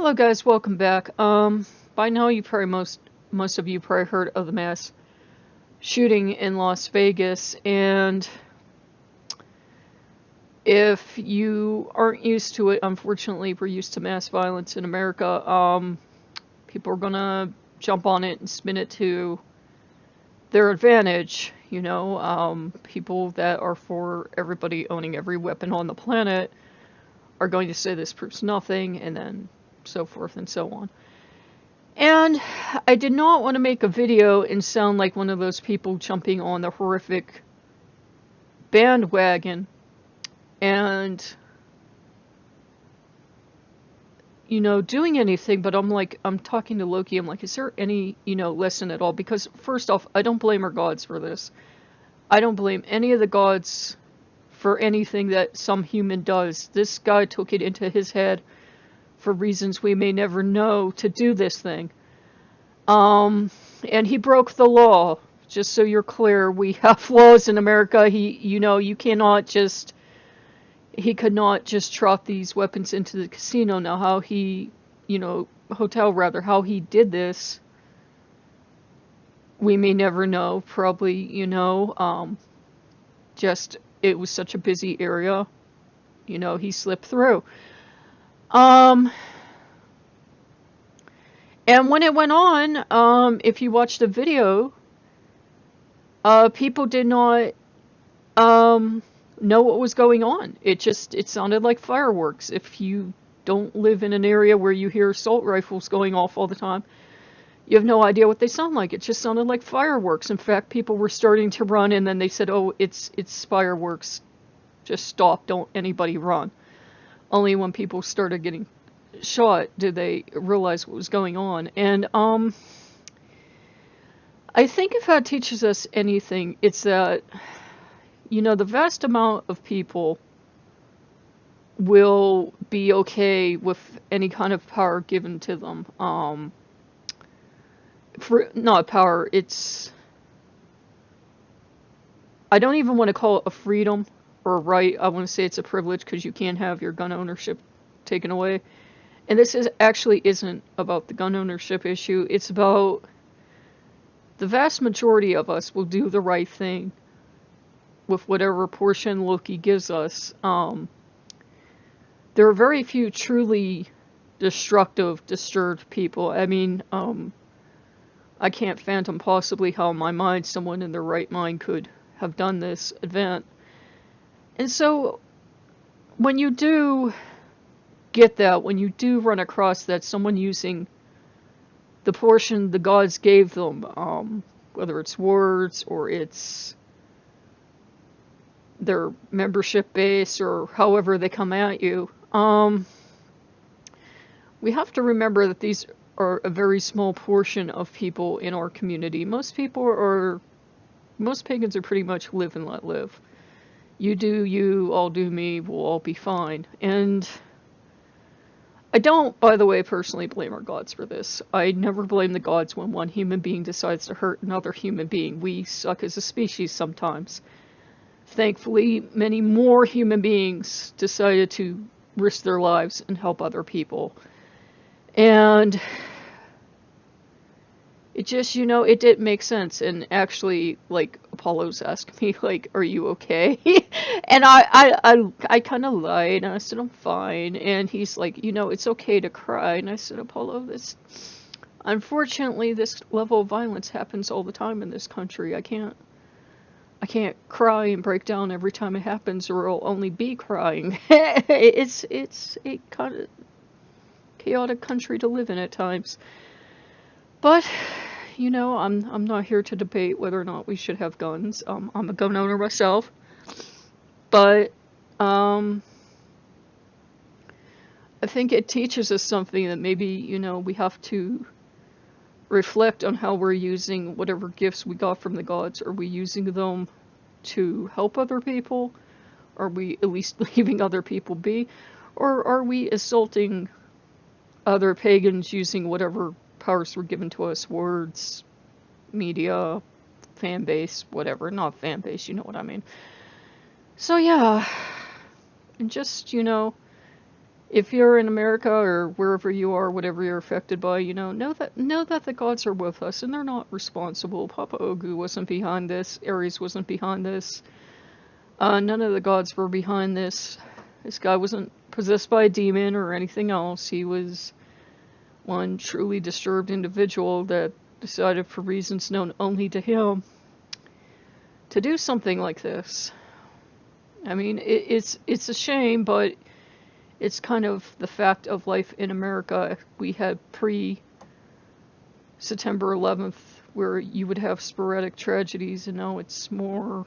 Hello guys, welcome back. By now you probably most of you probably heard of the mass shooting in Las Vegas, and if you aren't used to it, unfortunately we're used to mass violence in America. People are gonna jump on it and spin it to their advantage. People that are for everybody owning every weapon on the planet are going to say this proves nothing, and then so forth and so on. And I did not want to make a video and sound like one of those people jumping on the horrific bandwagon and, doing anything, but I'm talking to Loki, I'm like, is there any, lesson at all? Because first off, I don't blame our gods for this. I don't blame any of the gods for anything that some human does. This guy took it into his head, for reasons we may never know, to do this thing. And he broke the law. Just so you're clear, we have laws in America. You cannot just, he could not just trot these weapons into the casino. Now how he, hotel rather, how he did this, we may never know. Probably, just, it was such a busy area, he slipped through. And when it went on, if you watch the video, people did not know what was going on. It sounded like fireworks. If you don't live in an area where you hear assault rifles going off all the time, you have no idea what they sound like. It just sounded like fireworks. In fact, people were starting to run, and then they said, oh, it's fireworks. Just stop. Don't anybody run. Only when people started getting shot did they realize what was going on. And I think if that teaches us anything, it's that, the vast amount of people will be okay with any kind of power given to them. Not power, I don't even want to call it a freedom or a right. I want to say it's a privilege, because you can't have your gun ownership taken away. And this actually isn't about the gun ownership issue. It's about the vast majority of us will do the right thing with whatever portion Loki gives us. There are very few truly destructive, disturbed people. I mean, I can't fathom possibly how in my mind someone in their right mind could have done this event. And so, when you do get that, when you do run across that, someone using the portion the gods gave them, whether it's words or it's their membership base or however they come at you, we have to remember that these are a very small portion of people in our community. Most pagans are pretty much live and let live. You do you, I'll do me, we'll all be fine. And I don't, by the way, personally blame our gods for this. I never blame the gods when one human being decides to hurt another human being. We suck as a species sometimes. Thankfully, many more human beings decided to risk their lives and help other people. And it just, it didn't make sense. And actually, like, Apollo's asked me, like, are you okay? And I kind of lied, and I said, I'm fine. And he's like, it's okay to cry. And I said, Apollo, unfortunately, this level of violence happens all the time in this country. I can't cry and break down every time it happens, or I'll only be crying. It's a kind of chaotic country to live in at times. But, I'm not here to debate whether or not we should have guns. I'm a gun owner myself. But, I think it teaches us something that maybe, we have to reflect on how we're using whatever gifts we got from the gods. Are we using them to help other people? Are we at least leaving other people be? Or are we assaulting other pagans using whatever powers were given to us? Words, media, fan base, whatever. Not fan base, you know what I mean. So yeah, and just, if you're in America or wherever you are, whatever you're affected by, know that the gods are with us and they're not responsible. Papa Ogu wasn't behind this. Ares wasn't behind this. None of the gods were behind this. This guy wasn't possessed by a demon or anything else. He was one truly disturbed individual that decided, for reasons known only to him, to do something like this. I mean, it's a shame, but it's kind of the fact of life in America. We had pre-September 11th where you would have sporadic tragedies, and now it's more,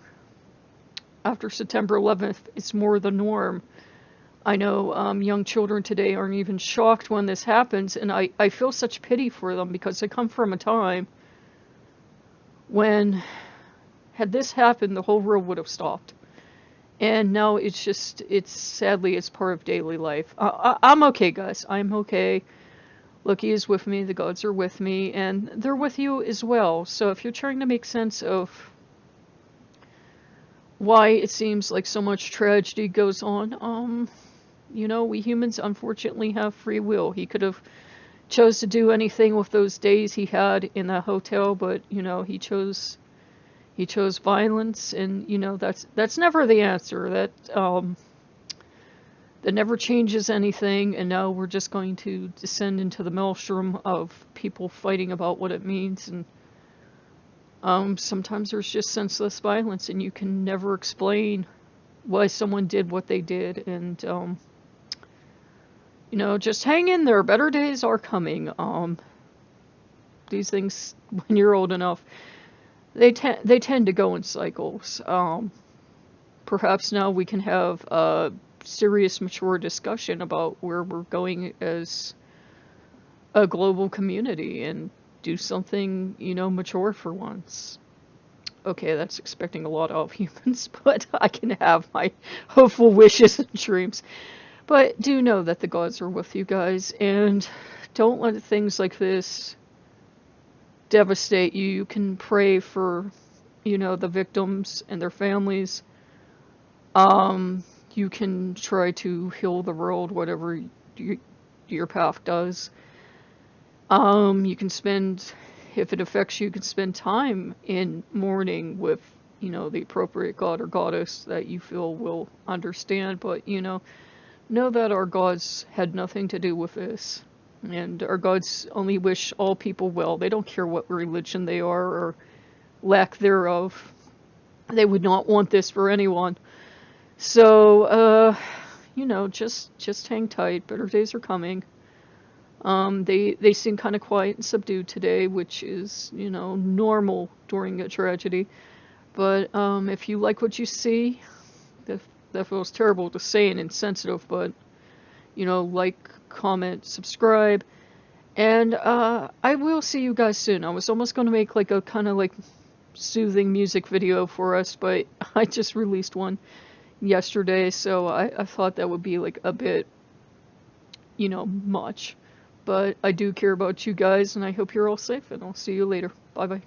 after September 11th, it's more the norm. I know young children today aren't even shocked when this happens, and I feel such pity for them because they come from a time when, had this happened, the whole world would have stopped. And now sadly, it's part of daily life. I'm okay, guys. I'm okay. Loki is with me, the gods are with me, and they're with you as well. So if you're trying to make sense of why it seems like so much tragedy goes on, we humans unfortunately have free will. He could have chose to do anything with those days he had in that hotel, but he chose violence, and that's never the answer. That never changes anything, and now we're just going to descend into the maelstrom of people fighting about what it means, and sometimes there's just senseless violence, and you can never explain why someone did what they did, and just hang in there. Better days are coming. These things, when you're old enough, they tend to go in cycles. Perhaps now we can have a serious, mature discussion about where we're going as a global community and do something, mature for once. Okay, that's expecting a lot of humans, but I can have my hopeful wishes and dreams. But do know that the gods are with you guys, and don't let things like this devastate you. You can pray for, the victims and their families. You can try to heal the world, whatever your path does. You can spend, if it affects you, you can spend time in mourning with, the appropriate god or goddess that you feel will understand. But, know that our gods had nothing to do with this. And our gods only wish all people well. They don't care what religion they are or lack thereof. They would not want this for anyone. So, just hang tight. Better days are coming. They seem kind of quiet and subdued today, which is, normal during a tragedy. But if you like what you see, that feels terrible to say and insensitive, but, like, comment, subscribe, and I will see you guys soon. I was almost going to make like a kind of like soothing music video for us, but I just released one yesterday, so I thought that would be like a bit, much. But I do care about you guys, and I hope you're all safe, and I'll see you later. Bye bye.